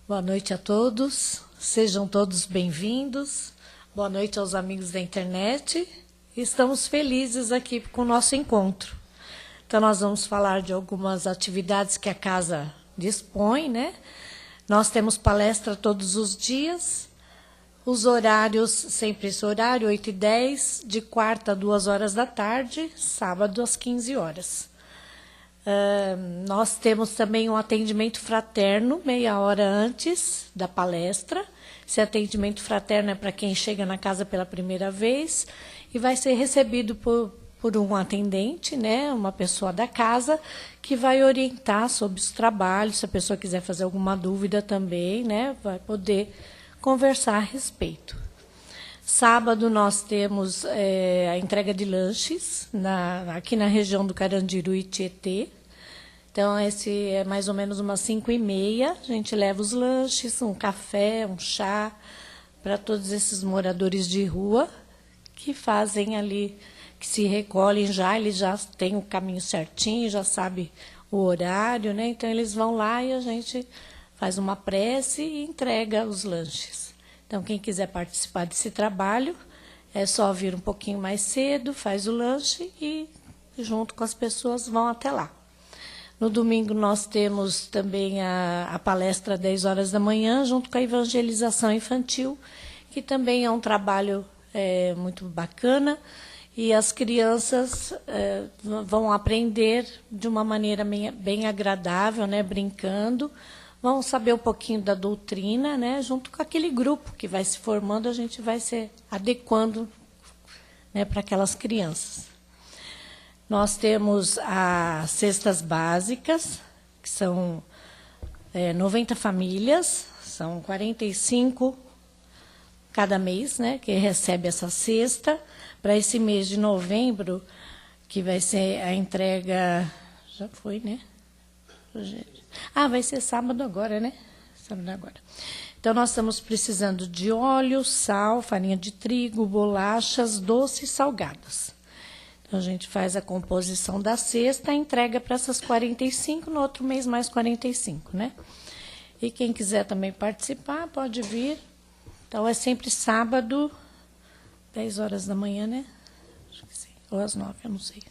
Boa noite a todos, sejam todos bem-vindos. Boa noite aos amigos da internet. Estamos felizes aqui com o nosso encontro. Então, nós vamos falar de algumas atividades que a casa dispõe, né? Nós temos palestra todos os dias. Os horários, sempre esse horário, 8h10, de quarta a 2h da tarde, sábado às 15 horas. Nós temos também um atendimento fraterno, meia hora antes da palestra. Esse atendimento fraterno é para quem chega na casa pela primeira vez e vai ser recebido por um atendente, né, uma pessoa da casa, que vai orientar sobre os trabalhos. Se a pessoa quiser fazer alguma dúvida também, né, vai poder conversar a respeito. Sábado nós temos a entrega de lanches aqui na região do Carandiru e Tietê. Então, esse é mais ou menos umas 5h30. A gente leva os lanches, um café, um chá, para todos esses moradores de rua que fazem ali, que se recolhem já, eles já têm o caminho certinho, já sabem o horário, né? Então, eles vão lá e a gente faz uma prece e entrega os lanches. Então, quem quiser participar desse trabalho, é só vir um pouquinho mais cedo, faz o lanche e, junto com as pessoas, vão até lá. No domingo, nós temos também a palestra às 10h da manhã, junto com a evangelização infantil, que também é um trabalho muito bacana, e as crianças vão aprender de uma maneira bem agradável, né, brincando, vão saber um pouquinho da doutrina, né, junto com aquele grupo que vai se formando, a gente vai se adequando, né, para aquelas crianças. Nós temos as cestas básicas, que são 90 famílias, são 45 cada mês, né, que recebe essa cesta. Para esse mês de novembro, que vai ser a entrega... Já foi, né? Vai ser sábado agora, né? Sábado agora. Então, nós estamos precisando de óleo, sal, farinha de trigo, bolachas, doces e salgados. Então, a gente faz a composição da cesta, entrega para essas 45, no outro mês mais 45, né? E quem quiser também participar, pode vir. Então, é sempre sábado, 10h da manhã, né? Acho que sim. Ou às 9, eu não sei.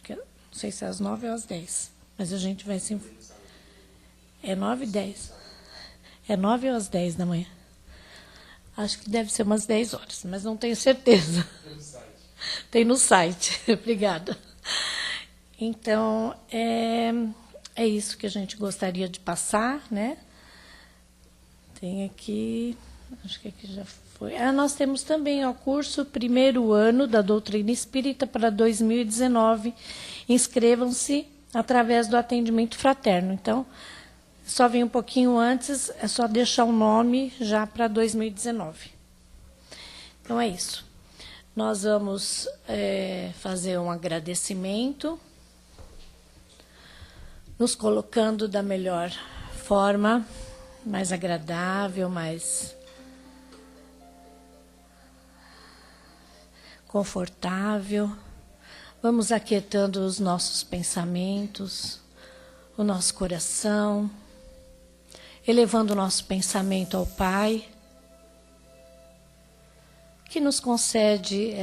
Não sei se é às 9 ou às 10. Mas a gente vai sempre... É 9 e 10. É 9 ou às 10 da manhã? Acho que deve ser umas 10 horas, mas não tenho certeza. Tem no site. Obrigada. Então, é isso que a gente gostaria de passar, né? Tem aqui, acho que aqui já foi. Nós temos também o curso primeiro ano da Doutrina Espírita para 2019. Inscrevam-se através do atendimento fraterno. Então, só vem um pouquinho antes, é só deixar o nome já para 2019. Então, é isso. Nós vamos fazer um agradecimento, nos colocando da melhor forma, mais agradável, mais confortável. Vamos aquietando os nossos pensamentos, o nosso coração, elevando o nosso pensamento ao Pai, que nos concede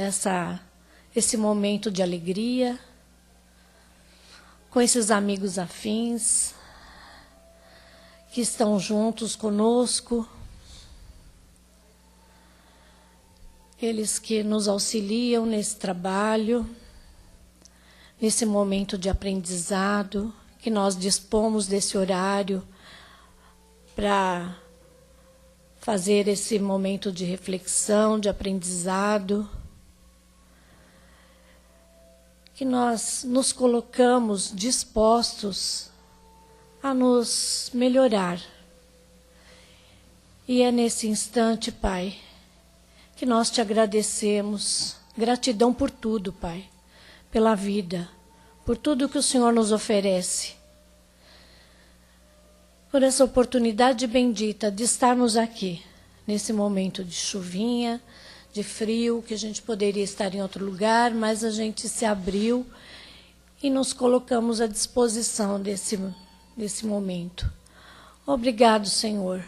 esse momento de alegria, com esses amigos afins, que estão juntos conosco, eles que nos auxiliam nesse trabalho, nesse momento de aprendizado, que nós dispomos desse horário para fazer esse momento de reflexão, de aprendizado, que nós nos colocamos dispostos a nos melhorar. E é nesse instante, Pai, que nós te agradecemos. Gratidão por tudo, Pai, pela vida, por tudo que o Senhor nos oferece, por essa oportunidade bendita de estarmos aqui, nesse momento de chuvinha, de frio, que a gente poderia estar em outro lugar, mas a gente se abriu e nos colocamos à disposição desse momento, Obrigado, Senhor.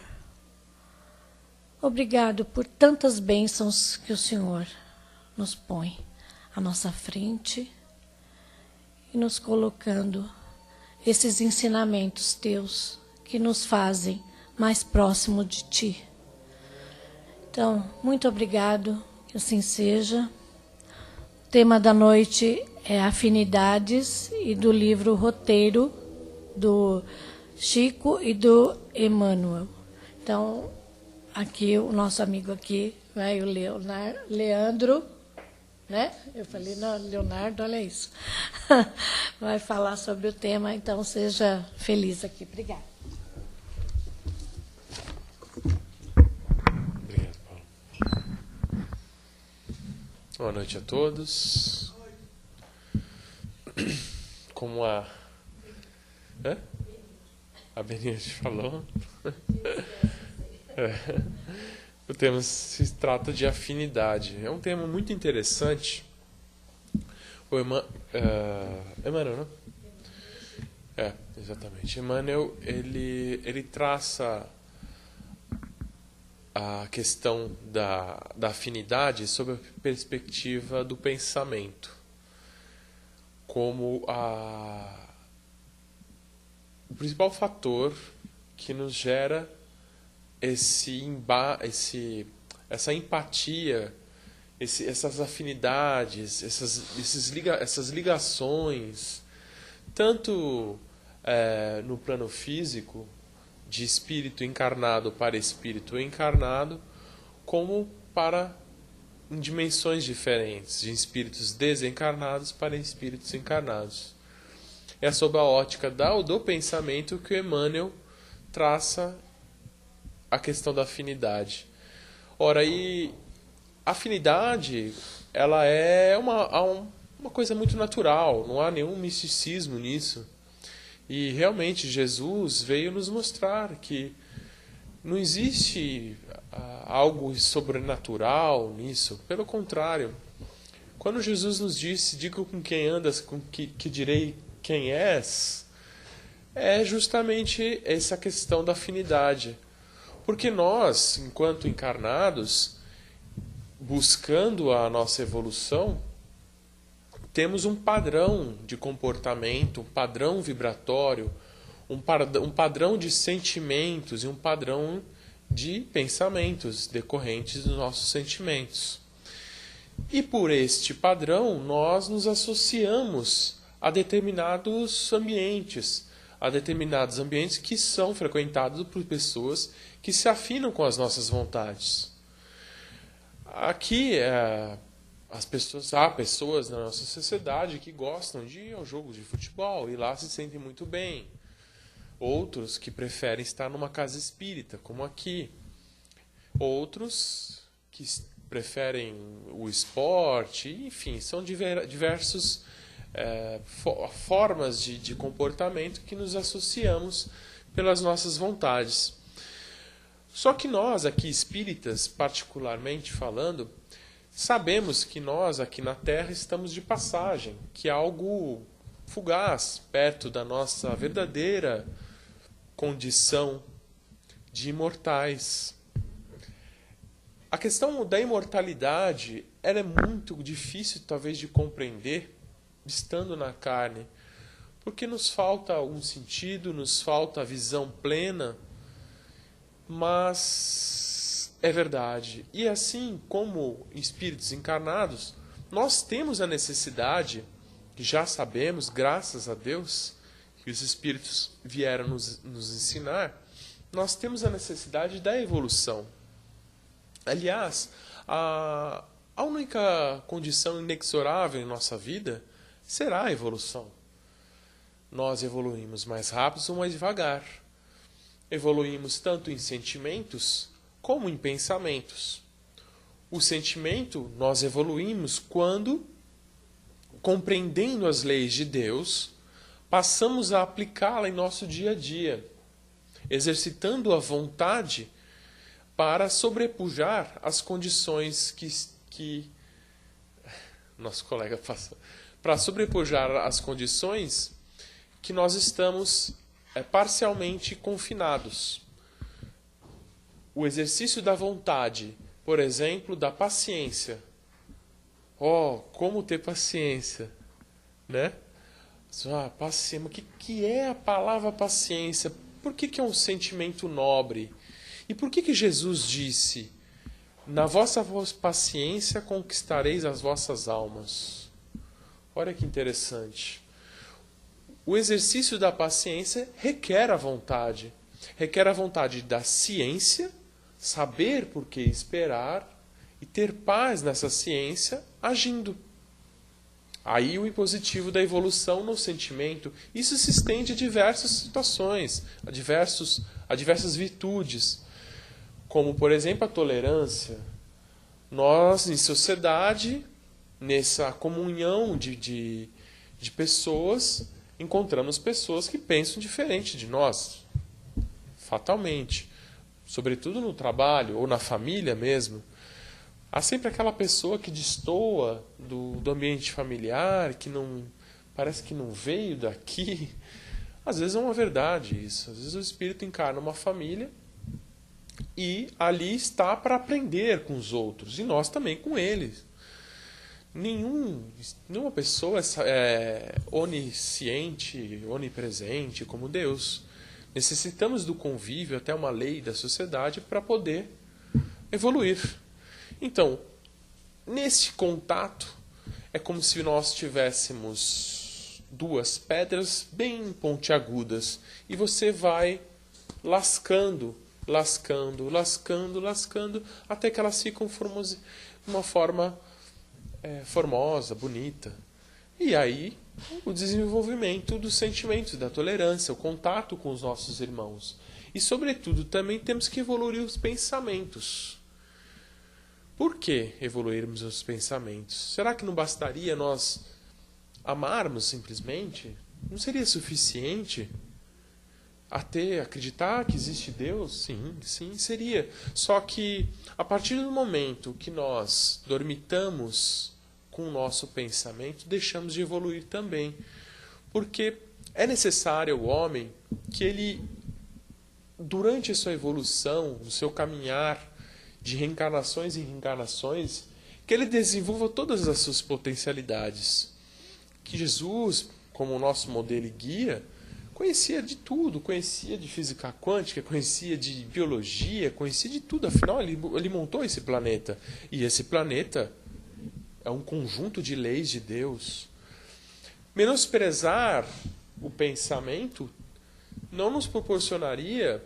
Obrigado por tantas bênçãos que o Senhor nos põe à nossa frente e nos colocando esses ensinamentos teus que nos fazem mais próximo de ti. Então, muito obrigado, que assim seja. O tema da noite é afinidades e do livro Roteiro do Chico e do Emmanuel. Então, aqui o nosso amigo aqui, o Leandro, né? Eu falei, não, Leonardo, olha isso. Vai falar sobre o tema, então seja feliz aqui. Obrigada. Obrigado, Paulo. Boa noite a todos. Como a Benite falou, o tema se trata de afinidade. É um tema muito interessante. O Emmanuel, não? Exatamente. Emmanuel, ele traça a questão da afinidade sob a perspectiva do pensamento, como o principal fator que nos gera essa empatia, essas afinidades, essas ligações, tanto no plano físico, de espírito encarnado para espírito encarnado, como em dimensões diferentes, de espíritos desencarnados para espíritos encarnados. É sob a ótica do pensamento que o Emmanuel traça a questão da afinidade. Ora, a afinidade, ela é uma coisa muito natural, não há nenhum misticismo nisso. E realmente Jesus veio nos mostrar que não existe algo sobrenatural nisso. Pelo contrário, quando Jesus nos disse, diga com quem andas, que direi quem és, é justamente essa questão da afinidade. Porque nós, enquanto encarnados, buscando a nossa evolução, temos um padrão de comportamento, um padrão vibratório, um padrão de sentimentos e um padrão de pensamentos decorrentes dos nossos sentimentos. E por este padrão, nós nos associamos a determinados ambientes que são frequentados por pessoas que se afinam com as nossas vontades. Aqui, há pessoas na nossa sociedade que gostam de ir ao jogo de futebol e lá se sentem muito bem. Outros que preferem estar numa casa espírita, como aqui. Outros que preferem o esporte, enfim, são diversos formas de comportamento que nos associamos pelas nossas vontades. Só que nós, aqui espíritas, particularmente falando, sabemos que nós, aqui na Terra, estamos de passagem, que é algo fugaz, perto da nossa verdadeira condição de imortais. A questão da imortalidade, ela é muito difícil, talvez, de compreender, estando na carne, porque nos falta um sentido, nos falta a visão plena, mas é verdade. E assim como espíritos encarnados, nós temos a necessidade, que já sabemos, graças a Deus, que os espíritos vieram nos ensinar, nós temos a necessidade da evolução. Aliás, a única condição inexorável em nossa vida será a evolução. Nós evoluímos mais rápido ou mais devagar. Evoluímos tanto em sentimentos como em pensamentos. O sentimento nós evoluímos quando, compreendendo as leis de Deus, passamos a aplicá-la em nosso dia a dia, exercitando a vontade para sobrepujar as condições que nosso colega passou, para sobrepujar as condições que nós estamos parcialmente confinados. O exercício da vontade, por exemplo, da paciência. Oh, como ter paciência, né? Paciência. O que é a palavra paciência? Por que é um sentimento nobre? E por que Jesus disse: na vossa paciência conquistareis as vossas almas? Olha que interessante. O exercício da paciência requer a vontade. Requer a vontade da ciência, saber por que esperar e ter paz nessa ciência agindo. Aí o impositivo da evolução no sentimento, isso se estende a diversas situações, a diversas virtudes, como, por exemplo, a tolerância. Nós, em sociedade, nessa comunhão de pessoas, encontramos pessoas que pensam diferente de nós, fatalmente. Sobretudo no trabalho ou na família mesmo. Há sempre aquela pessoa que destoa do ambiente familiar, que não parece que não veio daqui. Às vezes é uma verdade isso. Às vezes o espírito encarna uma família e ali está para aprender com os outros, e nós também com eles. Nenhuma pessoa é onisciente, onipresente como Deus. Necessitamos do convívio, até uma lei da sociedade, para poder evoluir. Então, nesse contato, é como se nós tivéssemos duas pedras bem pontiagudas e você vai lascando, até que elas ficam de uma forma formosa, bonita. E aí, o desenvolvimento dos sentimentos, da tolerância, o contato com os nossos irmãos. E, sobretudo, também temos que evoluir os pensamentos. Por que evoluirmos os pensamentos? Será que não bastaria nós amarmos simplesmente? Não seria suficiente acreditar que existe Deus? Sim, seria. Só que a partir do momento que nós dormitamos com o nosso pensamento, deixamos de evoluir também. Porque é necessário ao homem que ele, durante a sua evolução, no seu caminhar de reencarnações em reencarnações, que ele desenvolva todas as suas potencialidades. Que Jesus, como o nosso modelo e guia, conhecia de tudo, conhecia de física quântica, conhecia de biologia, conhecia de tudo. Afinal, ele montou esse planeta. E esse planeta é um conjunto de leis de Deus. Menosprezar o pensamento não nos proporcionaria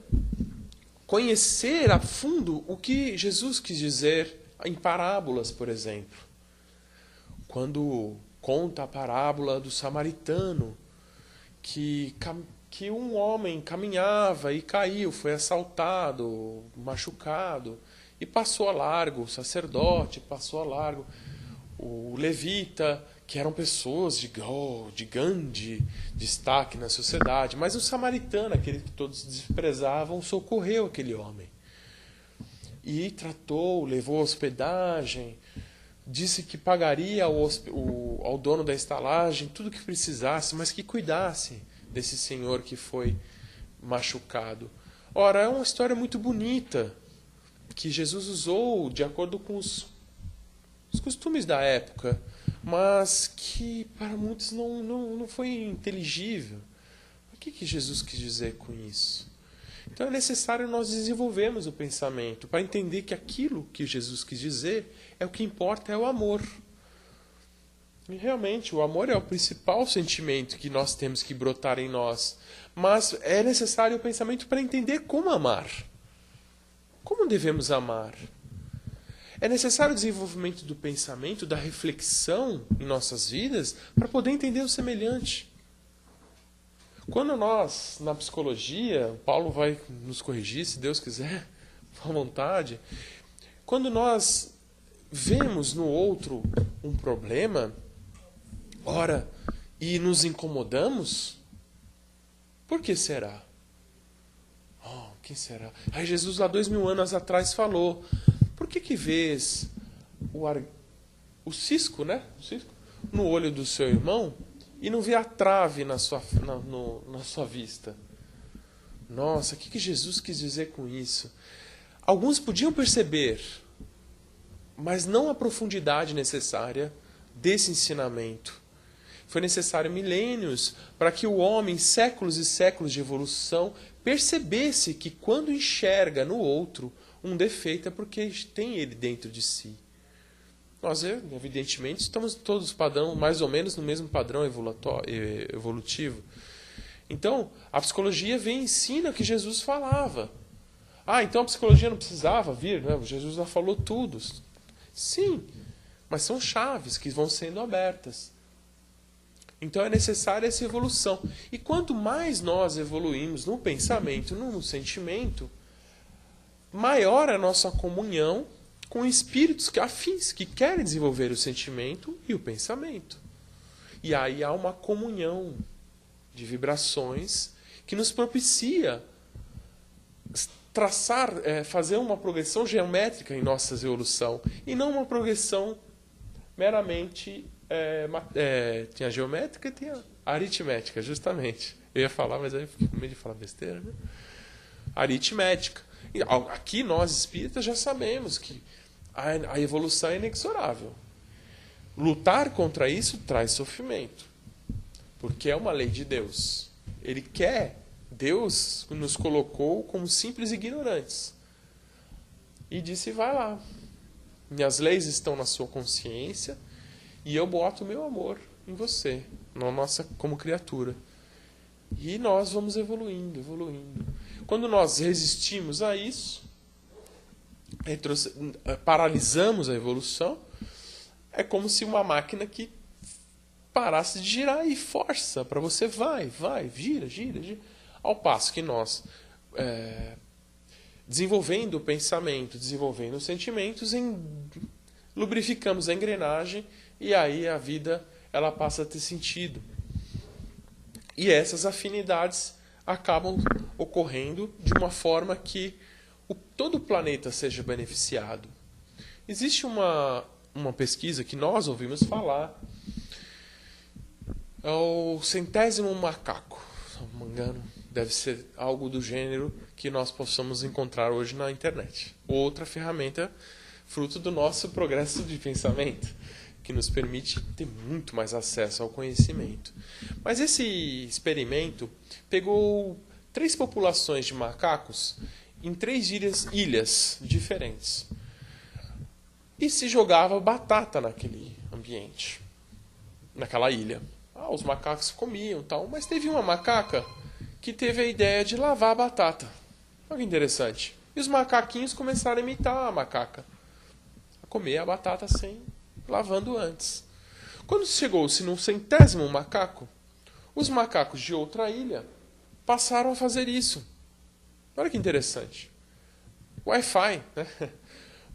conhecer a fundo o que Jesus quis dizer em parábolas, por exemplo. Quando conta a parábola do samaritano, que um homem caminhava e caiu, foi assaltado, machucado, e passou a largo, o sacerdote passou a largo, o levita, que eram pessoas de grande destaque na sociedade, mas o samaritano, aquele que todos desprezavam, socorreu aquele homem. E tratou, levou hospedagem, disse que pagaria ao dono da estalagem tudo o que precisasse, mas que cuidasse desse senhor que foi machucado. Ora, é uma história muito bonita, que Jesus usou de acordo com os costumes da época, mas que para muitos não foi inteligível. O que Jesus quis dizer com isso? Então é necessário nós desenvolvermos o pensamento para entender que aquilo que Jesus quis dizer é o que importa, é o amor. E realmente o amor é o principal sentimento que nós temos que brotar em nós. Mas é necessário o pensamento para entender como amar. Como devemos amar? É necessário o desenvolvimento do pensamento, da reflexão em nossas vidas para poder entender o semelhante. Quando nós, na psicologia, Paulo vai nos corrigir, se Deus quiser, à vontade, quando nós vemos no outro um problema, ora, e nos incomodamos, por que será? Quem será? Aí Jesus, lá 2000 anos atrás, falou: por que vês o cisco, né? O cisco no olho do seu irmão e não vê a trave na sua vista? Nossa, o que Jesus quis dizer com isso? Alguns podiam perceber, mas não a profundidade necessária desse ensinamento. Foi necessário milênios para que o homem, séculos e séculos de evolução, percebesse que quando enxerga no outro um defeito é porque tem ele dentro de si. Nós, evidentemente, estamos todos mais ou menos no mesmo padrão evolutivo. Então, a psicologia vem e ensina o que Jesus falava. Então a psicologia não precisava vir, né? Jesus já falou tudo. Sim, mas são chaves que vão sendo abertas. Então é necessária essa evolução. E quanto mais nós evoluímos no pensamento, no sentimento, maior a nossa comunhão com espíritos afins, que querem desenvolver o sentimento e o pensamento. E aí há uma comunhão de vibrações que nos propicia fazer uma progressão geométrica em nossa evolução, e não uma progressão meramente tem a geométrica e tem a aritmética, justamente. Eu ia falar, mas aí eu fiquei com medo de falar besteira, né? Aritmética. E aqui nós espíritas já sabemos que a evolução é inexorável. Lutar contra isso traz sofrimento, porque é uma lei de Deus. Deus nos colocou como simples ignorantes e disse: vai lá, minhas leis estão na sua consciência e eu boto o meu amor em você, como criatura. E nós vamos evoluindo. Quando nós resistimos a isso, paralisamos a evolução, é como se uma máquina que parasse de girar e força para você, vai, gira. Ao passo que nós, desenvolvendo o pensamento, desenvolvendo os sentimentos, lubrificamos a engrenagem, e aí a vida ela passa a ter sentido. E essas afinidades acabam ocorrendo de uma forma que todo o planeta seja beneficiado. Existe uma pesquisa que nós ouvimos falar, é o 100º macaco, se não me engano, deve ser algo do gênero que nós possamos encontrar hoje na internet. Outra ferramenta fruto do nosso progresso de pensamento, que nos permite ter muito mais acesso ao conhecimento. Mas esse experimento pegou 3 populações de macacos em 3 ilhas diferentes. E se jogava batata naquele ambiente, naquela ilha. Os macacos comiam, tal, mas teve uma macaca que teve a ideia de lavar a batata. Olha que interessante. E os macaquinhos começaram a imitar a macaca, a comer a batata sem lavando antes. Quando chegou-se no 100º macaco, os macacos de outra ilha passaram a fazer isso. Olha que interessante. Wi-Fi, né?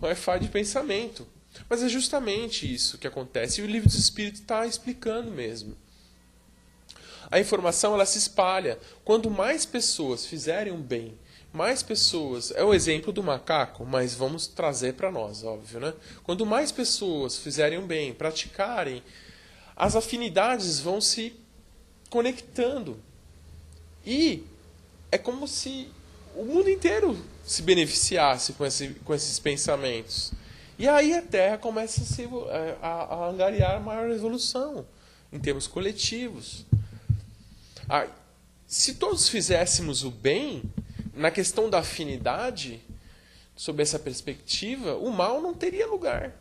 Wi-Fi de pensamento. Mas é justamente isso que acontece. E o Livro dos Espíritos está explicando mesmo. A informação ela se espalha. Quando mais pessoas fizerem um bem, mais pessoas... É o exemplo do macaco, mas vamos trazer para nós, óbvio, né? Quando mais pessoas fizerem um bem, praticarem, as afinidades vão se conectando. E é como se o mundo inteiro se beneficiasse com esses pensamentos. E aí a Terra começa a angariar maior evolução em termos coletivos. Se todos fizéssemos o bem, na questão da afinidade, sob essa perspectiva, o mal não teria lugar.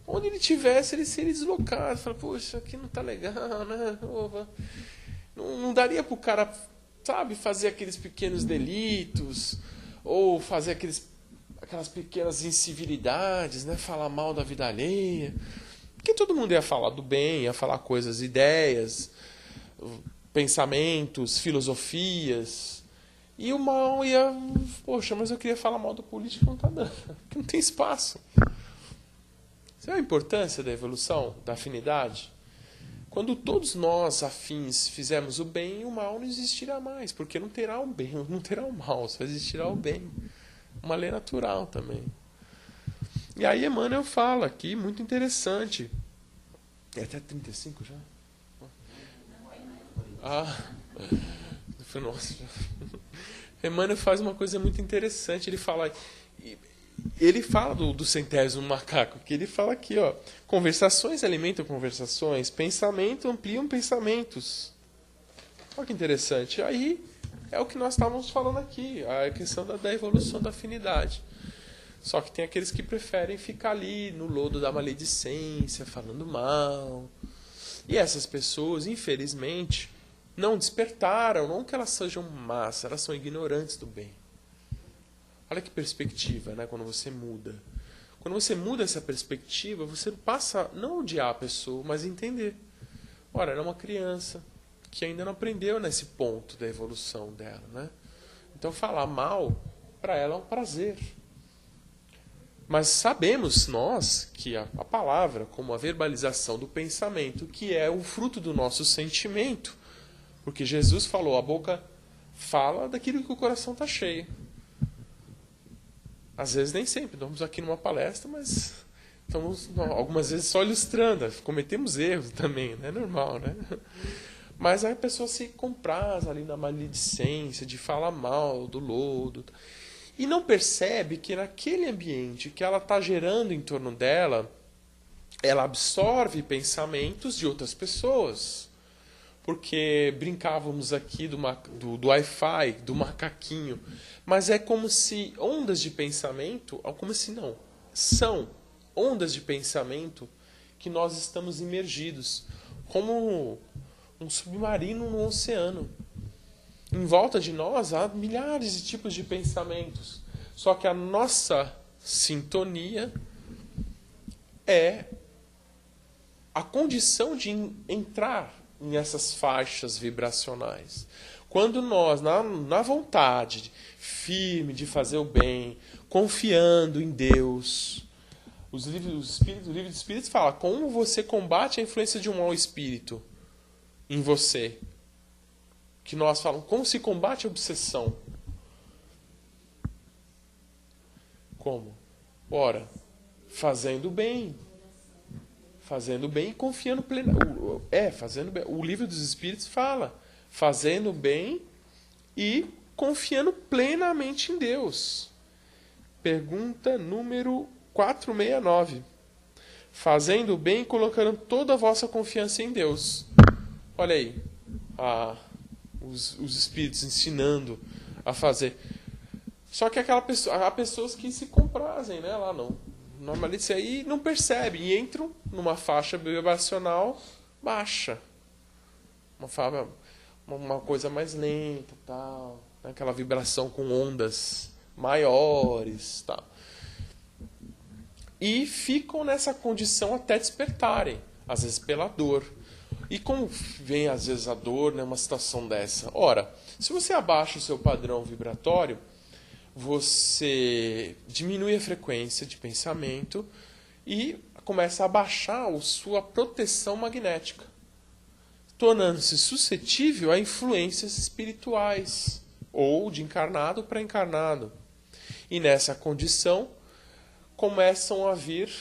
Onde ele tivesse, ele seria deslocado. Fala, poxa, aqui não está legal, né? Não daria para o cara, sabe, fazer aqueles pequenos delitos, ou fazer aquelas pequenas incivilidades, né? Falar mal da vida alheia. Porque todo mundo ia falar do bem, ia falar coisas, ideias, pensamentos, filosofias. E o mal ia... Poxa, mas eu queria falar mal do político, não está dando. Porque não tem espaço. Sabe a importância da evolução, da afinidade? Quando todos nós afins fizermos o bem, o mal não existirá mais. Porque não terá o bem, não terá o mal, só existirá o bem. Uma lei natural também. E aí Emmanuel fala aqui, muito interessante. É até 35 já? Foi nossa. Emmanuel faz uma coisa muito interessante. Ele fala do centésimo macaco, que ele fala aqui, ó, conversações alimentam conversações, pensamento ampliam pensamentos. Olha que interessante. Aí é o que nós estávamos falando aqui, a questão da evolução da afinidade. Só que tem aqueles que preferem ficar ali no lodo da maledicência, falando mal. E essas pessoas, infelizmente, não despertaram, não que elas sejam más, elas são ignorantes do bem. Olha que perspectiva, né? Quando você muda. Quando você muda essa perspectiva, você passa não a odiar a pessoa, mas a entender. Ora, ela é uma criança que ainda não aprendeu nesse ponto da evolução dela, né? Então falar mal, para ela é um prazer. Mas sabemos nós que a palavra, como a verbalização do pensamento, que é o fruto do nosso sentimento, porque Jesus falou, a boca fala daquilo que o coração está cheio. Às vezes nem sempre, estamos aqui numa palestra, mas estamos algumas vezes só ilustrando, cometemos erros também, é normal, né? Mas aí a pessoa se compraz ali na maledicência, de falar mal do lodo, e não percebe que naquele ambiente que ela está gerando em torno dela, ela absorve pensamentos de outras pessoas. Porque brincávamos aqui do Wi-Fi, do macaquinho, mas é como se ondas de pensamento, como se não, são ondas de pensamento que nós estamos imergidos, como um submarino no oceano. Em volta de nós há milhares de tipos de pensamentos, só que a nossa sintonia é a condição de entrar nessas faixas vibracionais. Quando nós, na vontade firme de fazer o bem, confiando em Deus, o livro dos Espíritos fala como você combate a influência de um mau espírito em você. Que nós falamos, como se combate a obsessão? Como? Ora, fazendo bem. Fazendo bem e confiando plenamente. Fazendo bem. O livro dos Espíritos fala, fazendo bem e confiando plenamente em Deus. Pergunta número 469. Fazendo bem e colocando toda a vossa confiança em Deus. Olha aí, os Espíritos ensinando a fazer. Só que há pessoas que se comprazem, né? Lá não. Normalmente isso aí não percebem e entram numa faixa vibracional baixa. Uma coisa mais lenta, tal, né? Aquela vibração com ondas maiores, tal. E ficam nessa condição até despertarem, às vezes pela dor. E como vem às vezes a dor numa situação dessa? Ora, se você abaixa o seu padrão vibratório, você diminui a frequência de pensamento e começa a baixar a sua proteção magnética, tornando-se suscetível a influências espirituais, ou de encarnado para encarnado. E nessa condição, começam a vir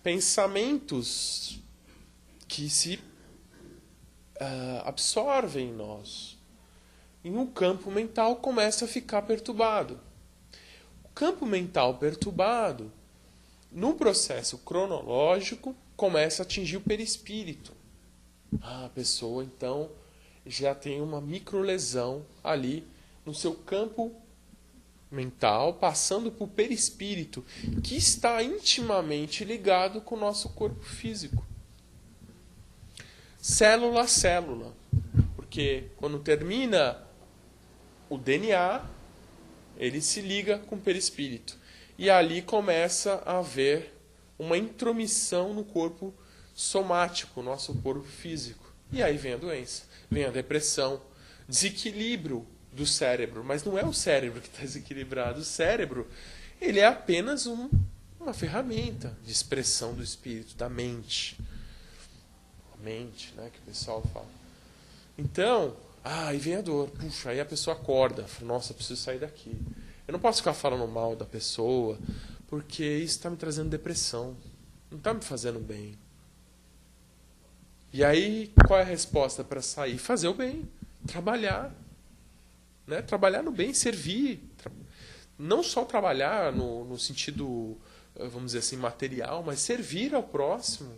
pensamentos que se absorvem em nós. E o campo mental começa a ficar perturbado. O campo mental perturbado, no processo cronológico, começa a atingir o perispírito. A pessoa, então, já tem uma microlesão ali no seu campo mental, passando para o perispírito, que está intimamente ligado com o nosso corpo físico. Célula a célula. Porque quando termina o DNA, ele se liga com o perispírito. E ali começa a haver uma intromissão no corpo somático, nosso corpo físico. E aí vem a doença, vem a depressão, desequilíbrio do cérebro. Mas não é o cérebro que está desequilibrado. O cérebro, ele é apenas uma ferramenta de expressão do espírito, da mente. A mente, né, que o pessoal fala. Então, aí vem a dor. Puxa, aí a pessoa acorda. Nossa, eu preciso sair daqui. Eu não posso ficar falando mal da pessoa, porque isso está me trazendo depressão. Não está me fazendo bem. E aí, qual é a resposta para sair? Fazer o bem. Trabalhar. né? Trabalhar no bem, servir. Não só trabalhar no sentido, vamos dizer assim, material, mas servir ao próximo,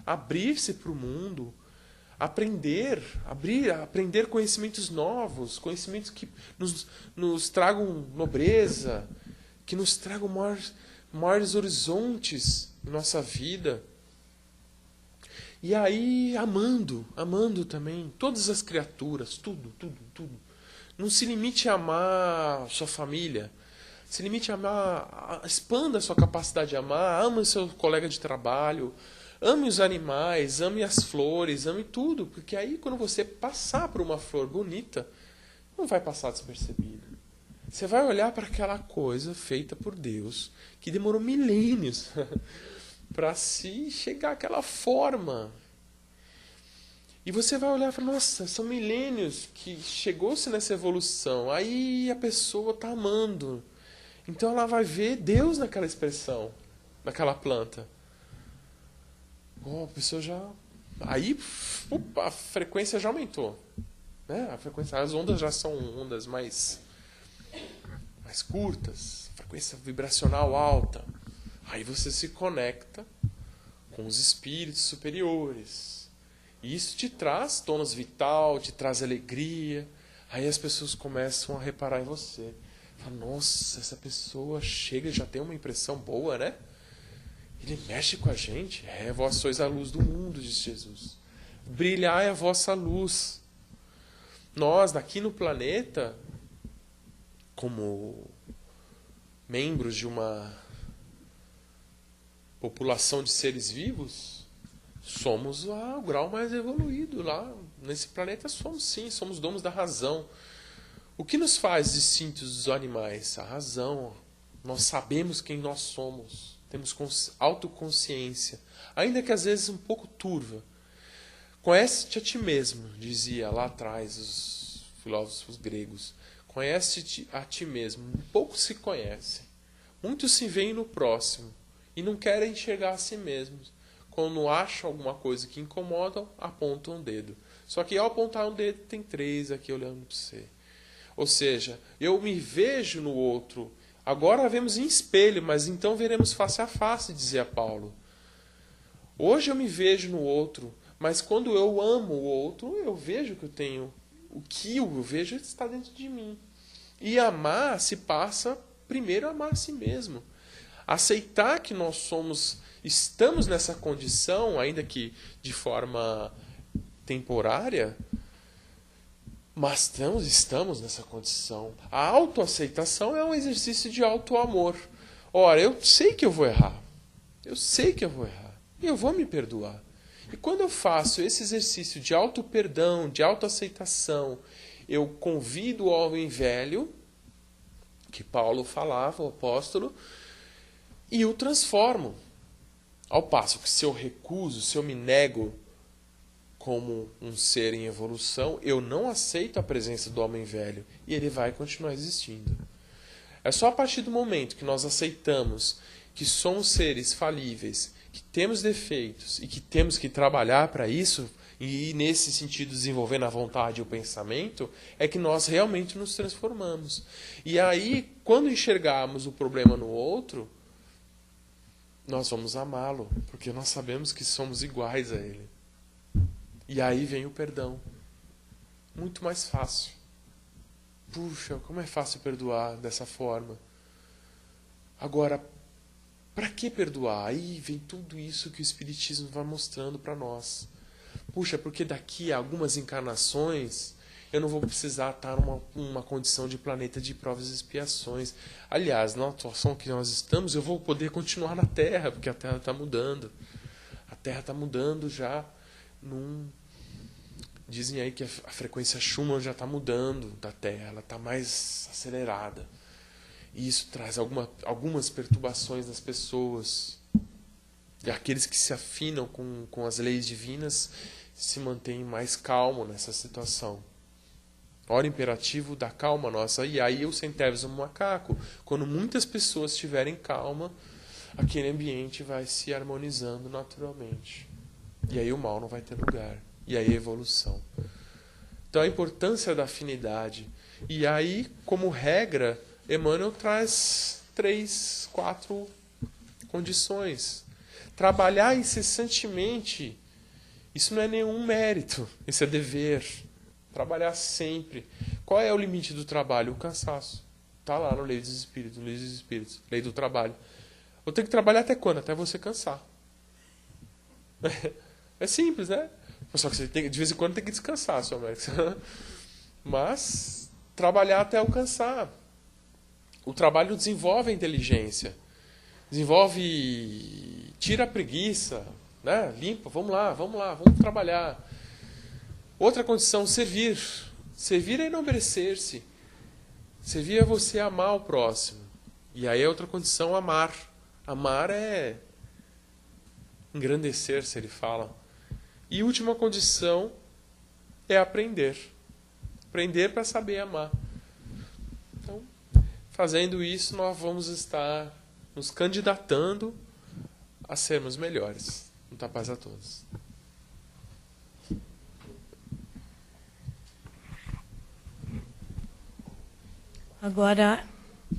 abrir-se para o mundo, aprender conhecimentos novos, conhecimentos que nos tragam nobreza, que nos tragam maiores horizontes em nossa vida. E aí, amando também todas as criaturas, tudo. Não se limite a amar sua família, se limite a amar, expanda a sua capacidade de amar, ame o seu colega de trabalho, ame os animais, ame as flores, ame tudo, porque aí quando você passar por uma flor bonita, não vai passar despercebida. Você vai olhar para aquela coisa feita por Deus, que demorou milênios para se chegar àquela forma. E você vai olhar e falar, nossa, são milênios que chegou-se nessa evolução. Aí a pessoa está amando. Então ela vai ver Deus naquela expressão, naquela planta. A pessoa já... Aí a frequência já aumentou. Né? As ondas já são ondas mais curtas, frequência vibracional alta. Aí você se conecta com os espíritos superiores. E isso te traz tônus vital, te traz alegria. Aí as pessoas começam a reparar em você. Fala, nossa, essa pessoa chega e já tem uma impressão boa, né? Ele mexe com a gente. Vós sois a luz do mundo, diz Jesus. Brilhai a vossa luz. Nós, aqui no planeta, como membros de uma população de seres vivos, somos o grau mais evoluído lá. Nesse planeta somos donos da razão. O que nos faz distintos dos animais? A razão. Nós sabemos quem nós somos. Temos autoconsciência. Ainda que às vezes um pouco turva. Conhece-te a ti mesmo, dizia lá atrás os filósofos gregos. Conhece-te a ti mesmo. Poucos se conhecem. Muitos se veem no próximo e não querem enxergar a si mesmos. Quando acham alguma coisa que incomodam, apontam um dedo. Só que ao apontar um dedo, tem 3 aqui olhando para você. Ou seja, eu me vejo no outro. Agora vemos em espelho, mas então veremos face a face, dizia Paulo. Hoje eu me vejo no outro, mas quando eu amo o outro, eu vejo que eu tenho. O que eu vejo está dentro de mim. E amar se passa primeiro a amar a si mesmo. Aceitar que nós estamos nessa condição, ainda que de forma temporária, mas estamos nessa condição. A autoaceitação é um exercício de autoamor. Ora, eu sei que eu vou errar. E eu vou me perdoar. E quando eu faço esse exercício de auto-perdão, de autoaceitação, eu convido o homem velho, que Paulo falava, o apóstolo, e o transformo. Ao passo que se eu recuso, se eu me nego como um ser em evolução, eu não aceito a presença do homem velho e ele vai continuar existindo. É só a partir do momento que nós aceitamos que somos seres falíveis, que temos defeitos e que temos que trabalhar para isso, e nesse sentido desenvolvendo a vontade e o pensamento, é que nós realmente nos transformamos. E aí, quando enxergarmos o problema no outro, nós vamos amá-lo, porque nós sabemos que somos iguais a ele. E aí vem o perdão. Muito mais fácil. Puxa, como é fácil perdoar dessa forma. Agora, para que perdoar? Aí vem tudo isso que o Espiritismo vai mostrando para nós. Puxa, porque daqui a algumas encarnações eu não vou precisar estar numa condição de planeta de provas e expiações. Aliás, na situação que nós estamos, eu vou poder continuar na Terra, porque a Terra está mudando. A Terra está mudando já Dizem aí que a frequência Schumann já está mudando da Terra, ela está mais acelerada. E isso traz algumas perturbações nas pessoas. E aqueles que se afinam com as leis divinas se mantêm mais calmos nessa situação. Ora imperativo da calma nossa. E aí o centésimo macaco. Quando muitas pessoas estiverem calma, aquele ambiente vai se harmonizando naturalmente. E aí o mal não vai ter lugar. E aí a evolução. Então a importância da afinidade. E aí, como regra, Emmanuel traz 3, 4 condições. Trabalhar incessantemente, isso não é nenhum mérito, isso é dever. Trabalhar sempre. Qual é o limite do trabalho? O cansaço. Está lá no Lei dos Espíritos, no Livro dos Espíritos, Lei do Trabalho. Eu tenho que trabalhar até quando? Até você cansar. É simples, né? Só que você tem, de vez em quando tem que descansar, seu Américo. Mas trabalhar até alcançar. O trabalho desenvolve a inteligência. Desenvolve... Tira a preguiça. Né? Limpa, vamos lá, vamos trabalhar. Outra condição, servir. Servir é enobrecer-se. Servir é você amar o próximo. E aí é outra condição, amar. Amar é engrandecer-se, ele fala. E última condição é aprender. Aprender para saber amar. Então, fazendo isso, nós vamos estar nos candidatando a sermos melhores. Muita paz a todos. Agora,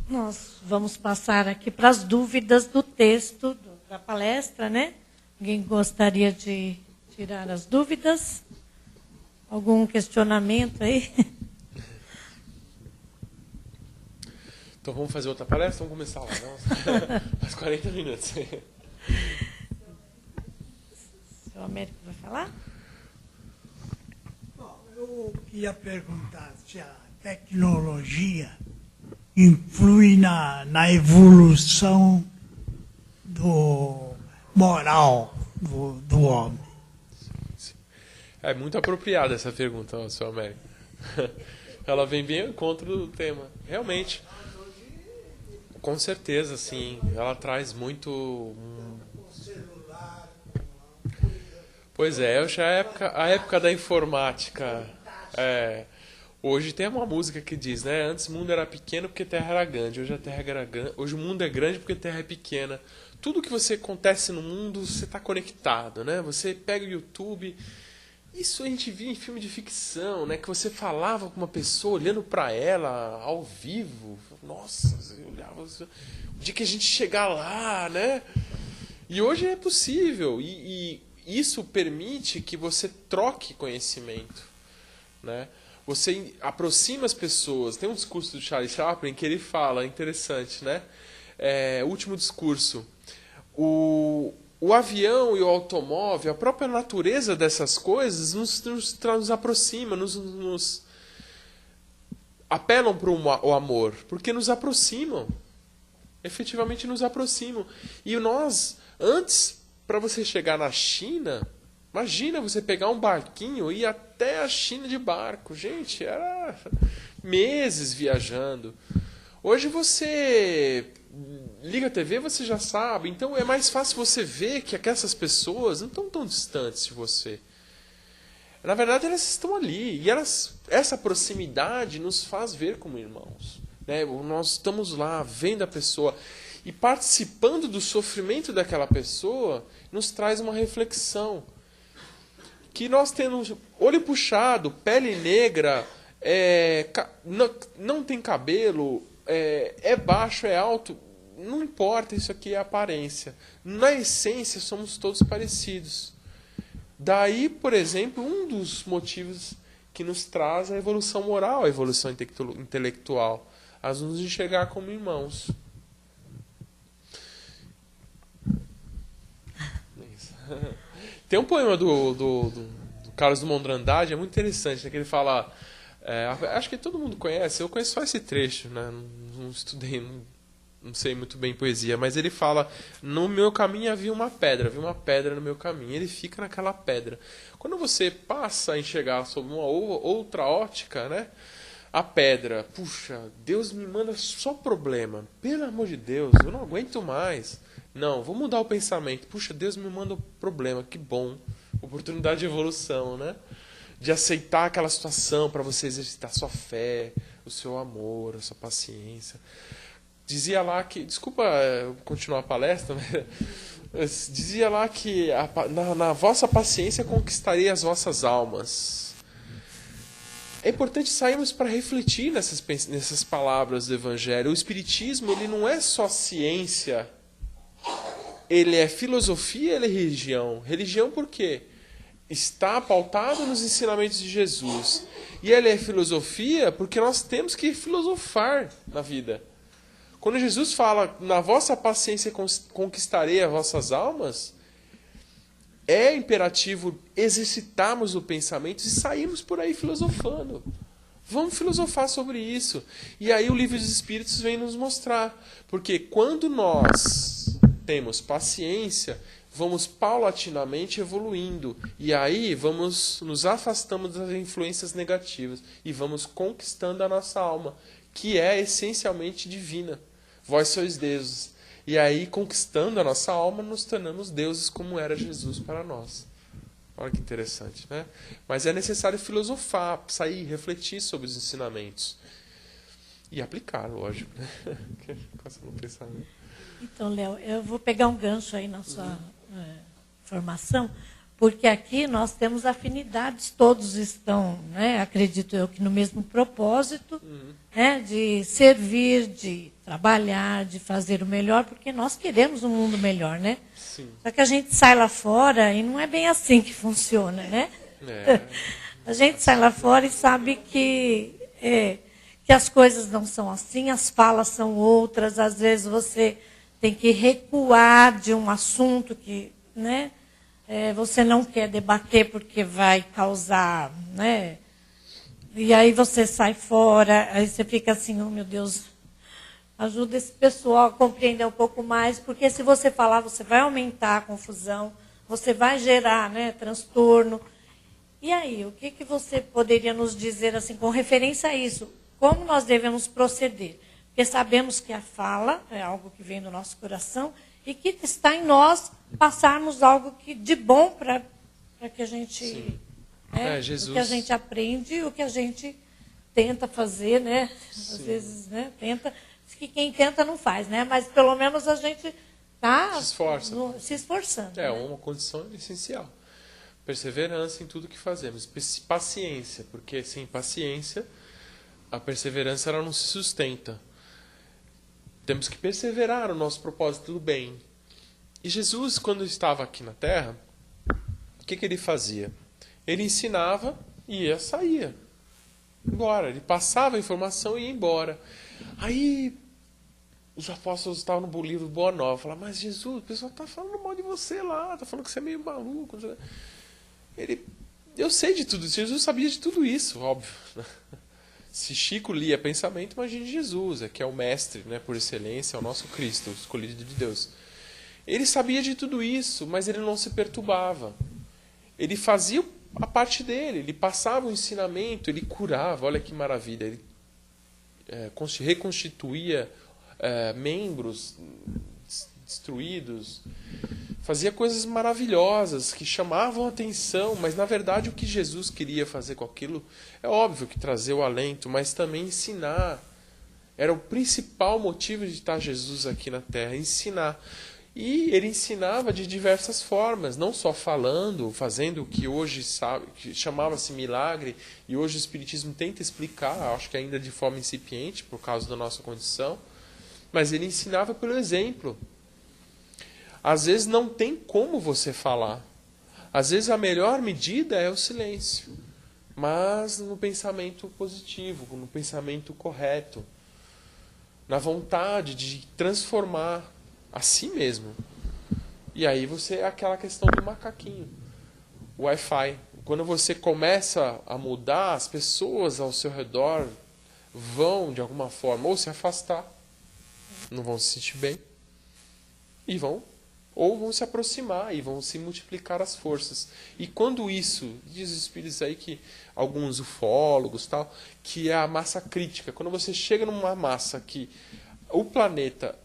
nós vamos passar aqui para as dúvidas do texto da palestra, né? Alguém gostaria de tirar as dúvidas? Algum questionamento aí? Então vamos fazer outra palestra? Vamos começar lá. Mais 40 minutos. O senhor Américo vai falar? Bom, eu queria perguntar se a tecnologia influi na evolução do moral do homem. É muito apropriada essa pergunta, seu Américo. Ela vem bem ao encontro do tema. Realmente. Com certeza, sim. Ela traz muito... Pois é, eu já a época da informática. Hoje tem uma música que diz, né? Antes o mundo era pequeno porque a terra era grande. Hoje a terra era grande. Hoje o mundo é grande porque a terra é pequena. Tudo que você acontece no mundo, você está conectado, né? Você pega o YouTube. Isso a gente via em filme de ficção, né? Que você falava com uma pessoa olhando para ela ao vivo. Nossa, você olhava. O dia que a gente chegar lá, né? E hoje é possível. E isso permite que você troque conhecimento, né? Você aproxima as pessoas. Tem um discurso do Charlie Chaplin que ele fala, interessante, né? Último discurso. O avião e o automóvel, a própria natureza dessas coisas nos aproxima, nos apelam para o amor, porque nos aproximam. Efetivamente nos aproximam. E nós, antes, para você chegar na China, imagina você pegar um barquinho e ir até a China de barco. Gente, era meses viajando. Hoje você liga a TV, você já sabe. Então é mais fácil você ver que essas pessoas não estão tão distantes de você. Na verdade, elas estão ali. E essa proximidade nos faz ver como irmãos, né? Nós estamos lá, vendo a pessoa. E participando do sofrimento daquela pessoa, nos traz uma reflexão. Que nós temos olho puxado, pele negra, não tem cabelo, é baixo, é alto, não importa, isso aqui é aparência. Na essência, somos todos parecidos. Daí, por exemplo, um dos motivos que nos traz a evolução moral, a evolução intelectual, a nos enxergar como irmãos. Tem um poema do Carlos Drummond de Andrade, é muito interessante, né, que ele fala... acho que todo mundo conhece, eu conheço só esse trecho, né, não estudei, não sei muito bem poesia, mas ele fala: no meu caminho havia uma pedra no meu caminho. Ele fica naquela pedra. Quando você passa a enxergar sob uma outra ótica, né, a pedra, puxa, Deus me manda só problema, pelo amor de Deus, eu não aguento mais. Não, vou mudar o pensamento. Puxa, Deus me manda problema, que bom. Oportunidade de evolução, né? De aceitar aquela situação para você exercitar sua fé, o seu amor, a sua paciência. Dizia lá que... Desculpa continuar a palestra, mas dizia lá que na vossa paciência conquistarei as vossas almas. é importante sairmos para refletir nessas palavras do Evangelho. O Espiritismo, ele não é só ciência, ele é filosofia, ele é religião. Religião por quê? Está pautado nos ensinamentos de Jesus. E ele é filosofia porque nós temos que filosofar na vida. Quando Jesus fala, na vossa paciência conquistarei as vossas almas, é imperativo exercitarmos o pensamento e sairmos por aí filosofando. Vamos filosofar sobre isso. E aí o Livro dos Espíritos vem nos mostrar. Porque quando nós temos paciência, vamos paulatinamente evoluindo. E aí nos afastamos das influências negativas. E vamos conquistando a nossa alma, que é essencialmente divina. Vós sois deuses. E aí, conquistando a nossa alma, nos tornamos deuses como era Jesus para nós. Olha que interessante, né? Mas é necessário filosofar, sair, refletir sobre os ensinamentos. E aplicar, lógico, né? No pensamento. Então, Léo, eu vou pegar um gancho aí na sua formação, porque aqui nós temos afinidades, todos estão, né, acredito eu, que no mesmo propósito, né, de servir, de trabalhar, de fazer o melhor, porque nós queremos um mundo melhor, né? Sim. Só que a gente sai lá fora e não é bem assim que funciona, né? A gente sai lá fora e sabe que as coisas não são assim, as falas são outras, às vezes você tem que recuar de um assunto que, né, você não quer debater porque vai causar, né? E aí você sai fora, aí você fica assim, oh meu Deus, ajuda esse pessoal a compreender um pouco mais, porque se você falar, você vai aumentar a confusão, você vai gerar, né, transtorno. E aí, o que você poderia nos dizer assim, com referência a isso? Como nós devemos proceder? Porque sabemos que a fala é algo que vem do nosso coração e que está em nós passarmos algo de bom para que a gente... Jesus. O que a gente aprende, o que a gente tenta fazer, né? Sim. Às vezes, né, tenta... que quem tenta não faz, né? Mas pelo menos a gente está se esforçando. É né? uma condição essencial. Perseverança em tudo que fazemos. Paciência, porque sem paciência, a perseverança ela não se sustenta. Temos que perseverar no nosso propósito do bem. E Jesus, quando estava aqui na Terra, o que ele fazia? Ele ensinava e saía. Embora. Ele passava a informação e ia embora. Aí os apóstolos estavam no livro Boa Nova, falaram, mas Jesus, o pessoal está falando mal de você lá, está falando que você é meio maluco. Eu sei de tudo isso, Jesus sabia de tudo isso, óbvio. Se Chico lia pensamento, imagine Jesus, que é o mestre, né, por excelência, é o nosso Cristo, o escolhido de Deus. Ele sabia de tudo isso, mas ele não se perturbava. Ele fazia a parte dele, ele passava o ensinamento, ele curava, olha que maravilha, ele reconstituía membros destruídos, fazia coisas maravilhosas que chamavam a atenção, mas na verdade o que Jesus queria fazer com aquilo é óbvio que trazer o alento, mas também ensinar. Era o principal motivo de estar Jesus aqui na Terra, ensinar. E ele ensinava de diversas formas, não só falando, fazendo o que hoje sabe, que chamava-se milagre, e hoje o Espiritismo tenta explicar, acho que ainda de forma incipiente, por causa da nossa condição, mas ele ensinava pelo exemplo. Às vezes não tem como você falar. Às vezes a melhor medida é o silêncio, mas no pensamento positivo, no pensamento correto, na vontade de transformar a si mesmo. E aí você é aquela questão do macaquinho. O Wi-Fi. Quando você começa a mudar, as pessoas ao seu redor vão, de alguma forma, ou se afastar, não vão se sentir bem, e ou vão se aproximar, e vão se multiplicar as forças. E quando isso, diz os espíritos aí, que alguns ufólogos, tal, que é a massa crítica. Quando você chega numa massa que o planeta,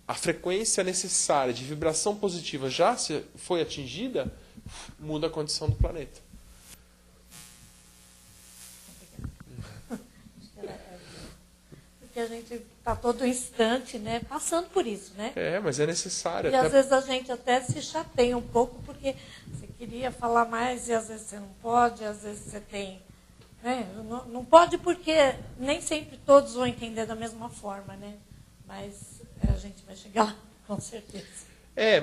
a frequência necessária de vibração positiva já foi atingida, muda a condição do planeta. Porque a gente está todo instante, né, passando por isso, né? Mas é necessário. E às vezes a gente até se chateia um pouco, porque você queria falar mais e às vezes você não pode, às vezes você tem Não pode, porque nem sempre todos vão entender da mesma forma, né? Mas a gente vai chegar lá, com certeza.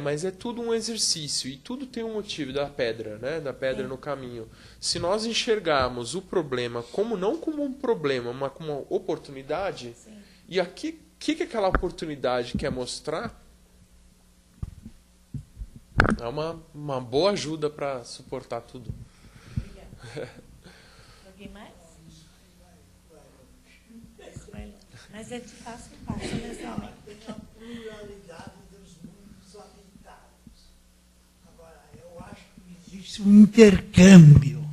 Mas é tudo um exercício e tudo tem um motivo da pedra, né? Da pedra no caminho. Se nós enxergarmos o problema não como um problema, mas como uma oportunidade, sim. E aqui, o que aquela oportunidade quer mostrar? É uma boa ajuda para suportar tudo. Obrigada. Alguém mais? Mas é de passo em passo, né, Salme? Tem a pluralidade dos mundos habitados. Agora, eu acho que existe um intercâmbio.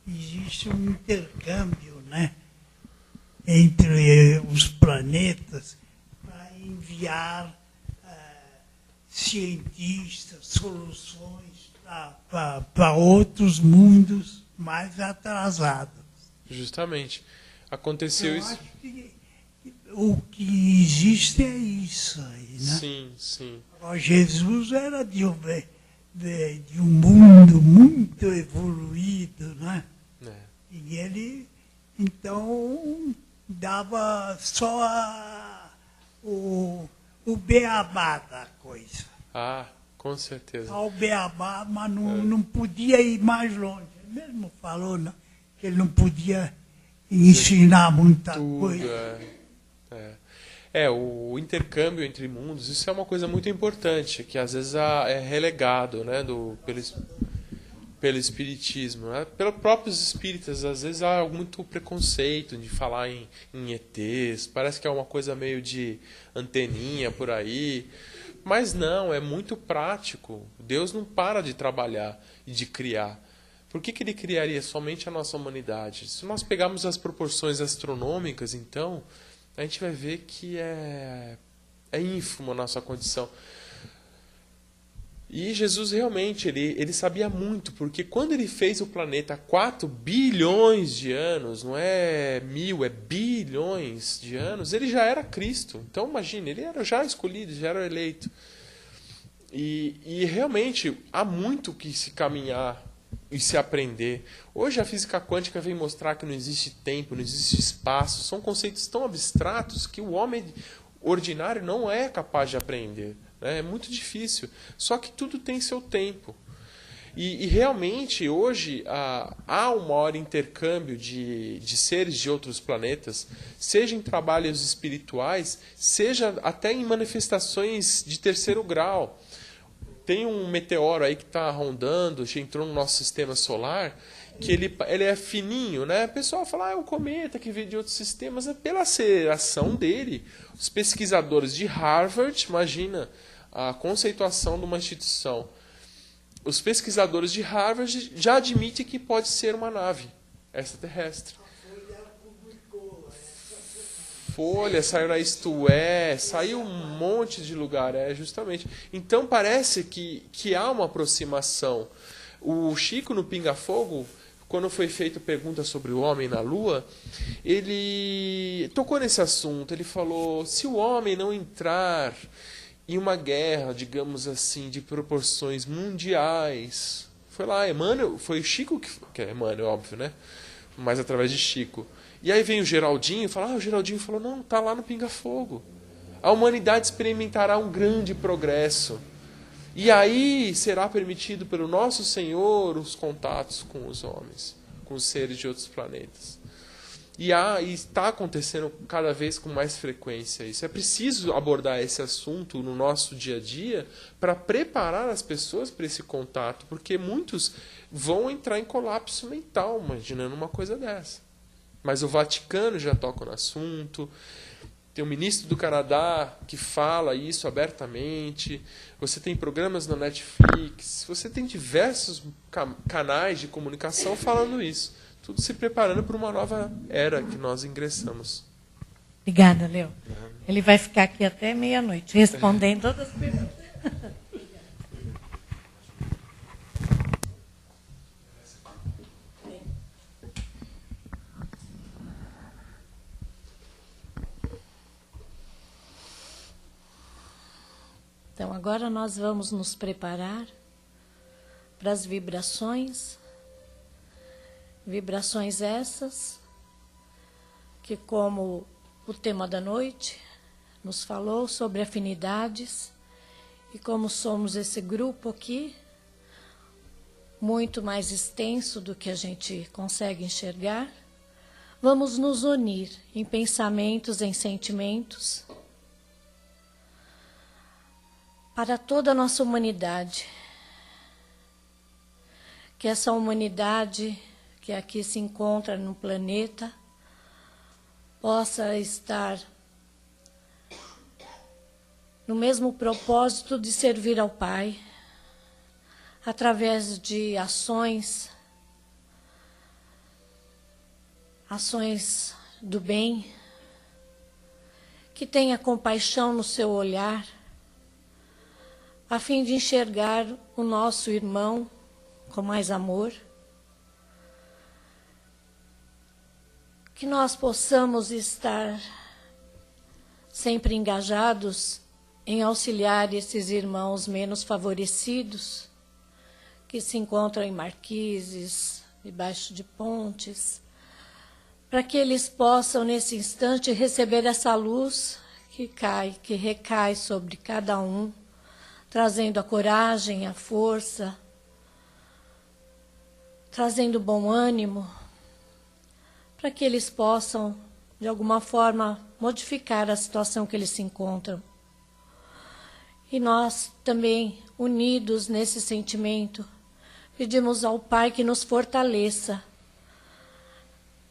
Existe um intercâmbio, né, entre os planetas para enviar cientistas, soluções para outros mundos mais atrasados. Justamente. Aconteceu isso. Acho que o que existe é isso aí, né? Sim, sim. Jesus era de um mundo muito evoluído, né? E ele, então, dava só o beabá da coisa. Com certeza. Só o beabá, mas não podia ir mais longe. Ele mesmo falou, né, que ele não podia ensinar muita coisa. O intercâmbio entre mundos, isso é uma coisa muito importante, que às vezes é relegado, né, pelo espiritismo, né? Pelos próprios espíritas. Às vezes há muito preconceito de falar em ETs, parece que é uma coisa meio de anteninha por aí, mas não, é muito prático. Deus não para de trabalhar e de criar. Por que ele criaria somente a nossa humanidade? Se nós pegarmos as proporções astronômicas, então, a gente vai ver que é ínfimo a nossa condição. E Jesus realmente, ele sabia muito, porque quando ele fez o planeta há 4 bilhões de anos, não é 1000, é bilhões de anos, ele já era Cristo. Então, imagine, ele era já escolhido, já era eleito. E realmente, há muito que se caminhar e se aprender. Hoje a física quântica vem mostrar que não existe tempo, não existe espaço. São conceitos tão abstratos que o homem ordinário não é capaz de aprender. É muito difícil. Só que tudo tem seu tempo. E realmente, hoje, há um maior intercâmbio de seres de outros planetas, seja em trabalhos espirituais, seja até em manifestações de terceiro grau. Tem um meteoro aí que está rondando, já entrou no nosso sistema solar, que ele é fininho, né? O pessoal fala, é um cometa que veio de outros sistemas. É pela aceleração dele. Os pesquisadores de Harvard, imagina a conceituação de uma instituição. Os pesquisadores de Harvard já admitem que pode ser uma nave extraterrestre. Folha, saiu na Isto É, saiu um monte de lugar, justamente. Então parece que há uma aproximação. O Chico no Pinga Fogo, quando foi feita pergunta sobre o homem na Lua, ele tocou nesse assunto. Ele falou, se o homem não entrar em uma guerra, digamos assim, de proporções mundiais, foi lá, Emmanuel, foi o Chico que é Emmanuel, óbvio, né? Mas através de Chico. E aí vem o Geraldinho e fala, o Geraldinho falou, não, está lá no Pinga Fogo. A humanidade experimentará um grande progresso. E aí será permitido pelo nosso Senhor os contatos com os homens, com os seres de outros planetas. E está acontecendo cada vez com mais frequência isso. É preciso abordar esse assunto no nosso dia a dia para preparar as pessoas para esse contato, porque muitos vão entrar em colapso mental imaginando uma coisa dessa. Mas o Vaticano já toca no assunto, tem o ministro do Canadá que fala isso abertamente, você tem programas na Netflix, você tem diversos canais de comunicação falando isso. Tudo se preparando para uma nova era que nós ingressamos. Obrigada, Leo. Ele vai ficar aqui até meia-noite, respondendo todas as perguntas. Então, agora nós vamos nos preparar para as vibrações Vibrações essas que, como o tema da noite nos falou sobre afinidades, e como somos esse grupo aqui, muito mais extenso do que a gente consegue enxergar, vamos nos unir em pensamentos, em sentimentos, para toda a nossa humanidade. Que essa humanidade que aqui se encontra no planeta possa estar no mesmo propósito de servir ao Pai, através de ações do bem, que tenha compaixão no seu olhar, a fim de enxergar o nosso irmão com mais amor, que nós possamos estar sempre engajados em auxiliar esses irmãos menos favorecidos, que se encontram em marquises, debaixo de pontes, para que eles possam, nesse instante, receber essa luz que recai sobre cada um, trazendo a coragem, a força, trazendo bom ânimo, para que eles possam, de alguma forma, modificar a situação que eles se encontram. E nós também, unidos nesse sentimento, pedimos ao Pai que nos fortaleça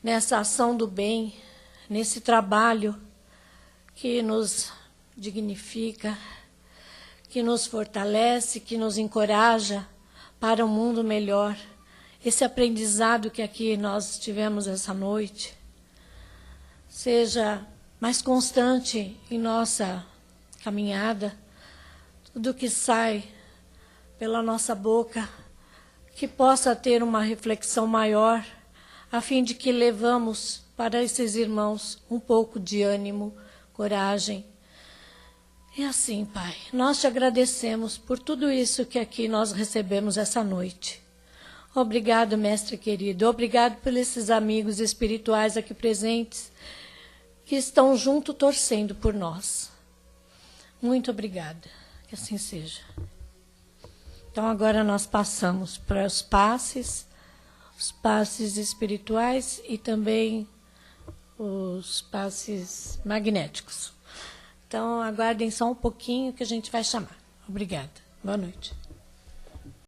nessa ação do bem, nesse trabalho que nos dignifica, que nos fortalece, que nos encoraja para um mundo melhor. Esse aprendizado que aqui nós tivemos essa noite seja mais constante em nossa caminhada. Tudo que sai pela nossa boca, que possa ter uma reflexão maior, a fim de que levamos para esses irmãos um pouco de ânimo, coragem. E assim, Pai, nós te agradecemos por tudo isso que aqui nós recebemos essa noite. Obrigado, Mestre querido, obrigado por esses amigos espirituais aqui presentes, que estão junto torcendo por nós. Muito obrigada. Que assim seja. Então, agora nós passamos para os passes espirituais e também os passes magnéticos. Então, aguardem só um pouquinho que a gente vai chamar. Obrigada. Boa noite.